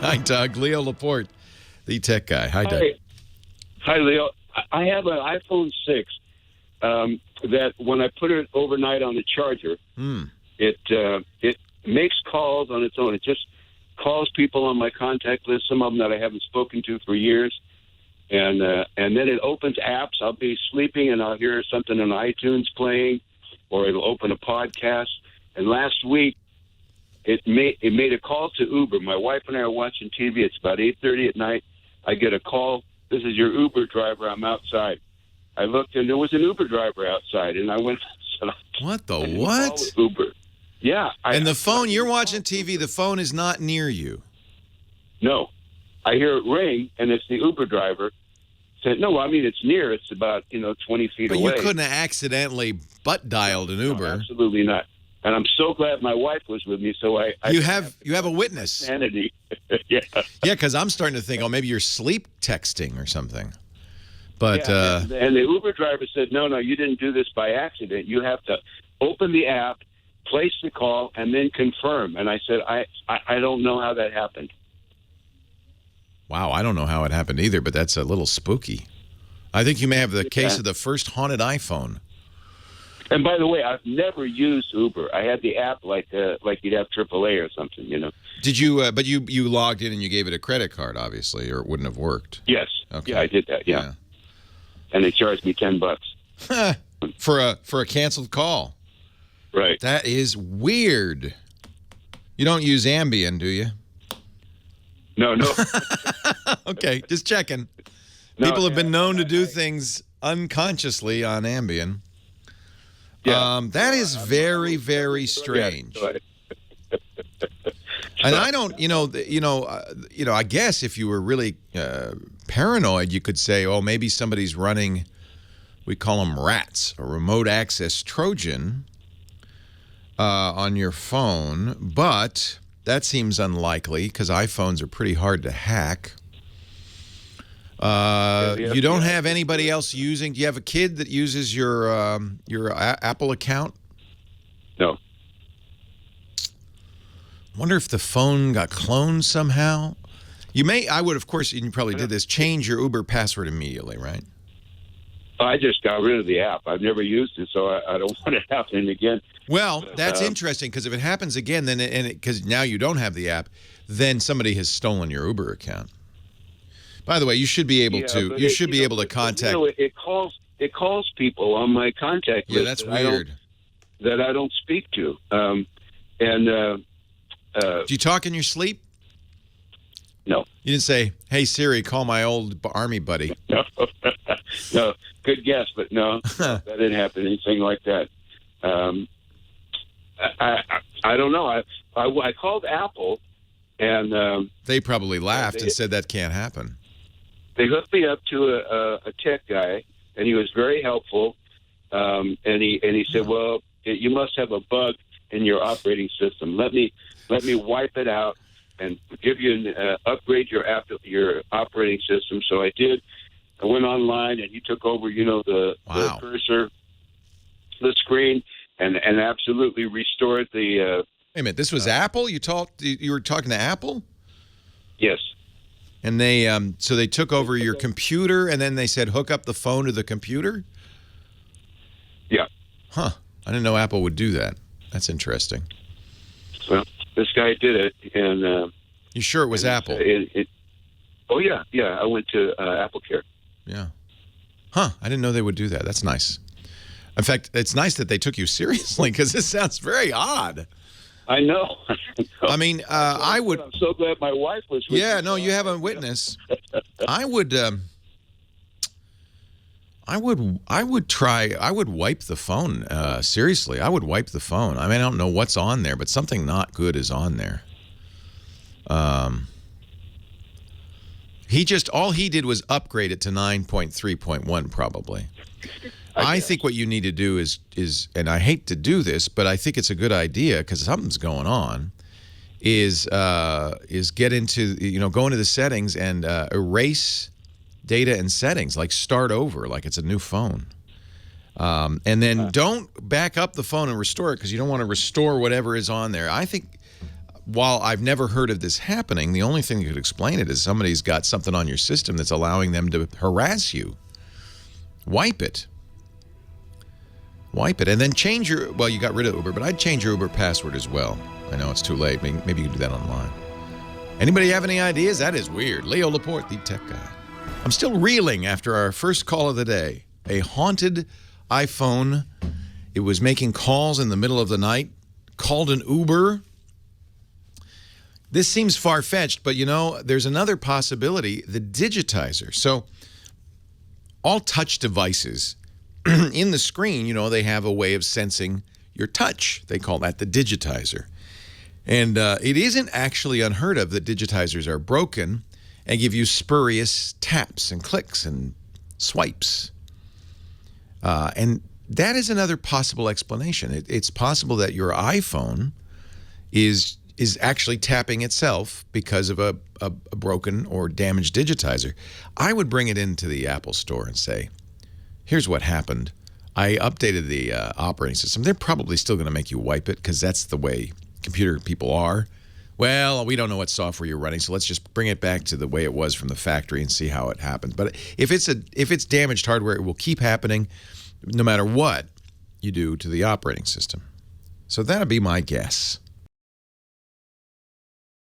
Hi, Doug. Leo Laporte, the tech guy. Hi, Doug. Hi, Leo. I have an iPhone 6 that when I put it overnight on the charger, it makes calls on its own. It just calls people on my contact list, some of them that I haven't spoken to for years. And then it opens apps. I'll be sleeping and I'll hear something on iTunes playing, or it'll open a podcast. And last week, it made a call to Uber. My wife and I are watching TV. It's about 8:30 at night. I get a call. This is your Uber driver. I'm outside. I looked, and there was an Uber driver outside, and I went. What the what? Uber. Yeah. And the phone, you're watching TV, the phone is not near you. No. I hear it ring, and it's the Uber driver. Said, no, I mean, it's near. It's about, 20 feet away. But you couldn't have accidentally butt-dialed an Uber. No, absolutely not. And I'm so glad my wife was with me, so You have a witness. Sanity. Yeah. Yeah, because I'm starting to think, maybe you're sleep texting or something. But and the Uber driver said, no, you didn't do this by accident. You have to open the app, place the call, and then confirm. And I said, I don't know how that happened. Wow, I don't know how it happened either, but that's a little spooky. I think you may have the case of the first haunted iPhone. And by the way, I've never used Uber. I had the app like you'd have AAA or something, Did you? But you logged in and you gave it a credit card, obviously, or it wouldn't have worked. Yes. Okay. Yeah, I did that. Yeah. And they charged me $10 for a canceled call. Right. That is weird. You don't use Ambien, do you? No. Okay, just checking. No, People have been known to do things unconsciously on Ambien. Yeah. That is very, very strange. And I don't, I guess if you were really paranoid, you could say, oh, maybe somebody's running, we call them rats, a remote access Trojan on your phone. But that seems unlikely because iPhones are pretty hard to hack. You don't have anybody else using? Do you have a kid that uses your Apple account? No. Wonder if the phone got cloned somehow. I would, of course, and you probably did this, change your Uber password immediately, right? I just got rid of the app. I've never used it, so I don't want it happening again. Well, that's interesting because if it happens again, then because now you don't have the app, then somebody has stolen your Uber account. By the way, you should be able to. You should be able to contact. It calls people on my contact list. Yeah, that's weird. That I don't speak to. Do you talk in your sleep? No. You didn't say, "Hey Siri, call my old army buddy." No. No. Good guess, but no, that didn't happen. Anything like that. I don't know. I called Apple, and they probably laughed and said that can't happen. They hooked me up to a tech guy, and he was very helpful. And he said, "Well, you must have a bug in your operating system. Let me wipe it out and give you upgrade your operating system." So I did. I went online, and he took over, the cursor, the screen, and absolutely restored the. Wait a minute, this was Apple. You were talking to Apple? Yes. And they so they took over your computer, and then they said hook up the phone to the computer? Yeah. Huh. I didn't know Apple would do that. That's interesting. Well, this guy did it, and you sure it was Apple? Oh yeah. I went to Apple Care. Yeah. Huh. I didn't know they would do that. That's nice. In fact, it's nice that they took you seriously because this sounds very odd. I know. I mean, I would. I'm so glad my wife was with me. Yeah, no, you have a witness. I would wipe the phone. Seriously, I would wipe the phone. I mean, I don't know what's on there, but something not good is on there. All he did was upgrade it to 9.3.1 probably. I think what you need to do is, and I hate to do this, but I think it's a good idea because something's going on, is get into, go into the settings and erase data and settings, like start over, like it's a new phone. And then don't back up the phone and restore it because you don't want to restore whatever is on there. I think while I've never heard of this happening, the only thing that could explain it is somebody's got something on your system that's allowing them to harass you. Wipe it. Wipe it. And then change your, well, you got rid of Uber, but I'd change your Uber password as well. I know it's too late. Maybe you can do that online. Anybody have any ideas? That is weird. Leo Laporte, the tech guy. I'm still reeling after our first call of the day. A haunted iPhone. It was making calls in the middle of the night. Called an Uber. This seems far-fetched, but, you know, there's another possibility, the digitizer. So all touch devices, in the screen, you know, they have a way of sensing your touch. They call that the digitizer. And it isn't actually unheard of that digitizers are broken and give you spurious taps and clicks and swipes. And that is another possible explanation. It's possible that your iPhone is actually tapping itself because of a broken or damaged digitizer. I would bring it into the Apple store and say, here's what happened. I updated the operating system. They're probably still going to make you wipe it because that's the way computer people are. Well, we don't know what software you're running, so let's just bring it back to the way it was from the factory and see how it happened. But if it's damaged hardware, it will keep happening no matter what you do to the operating system. So that'd be my guess.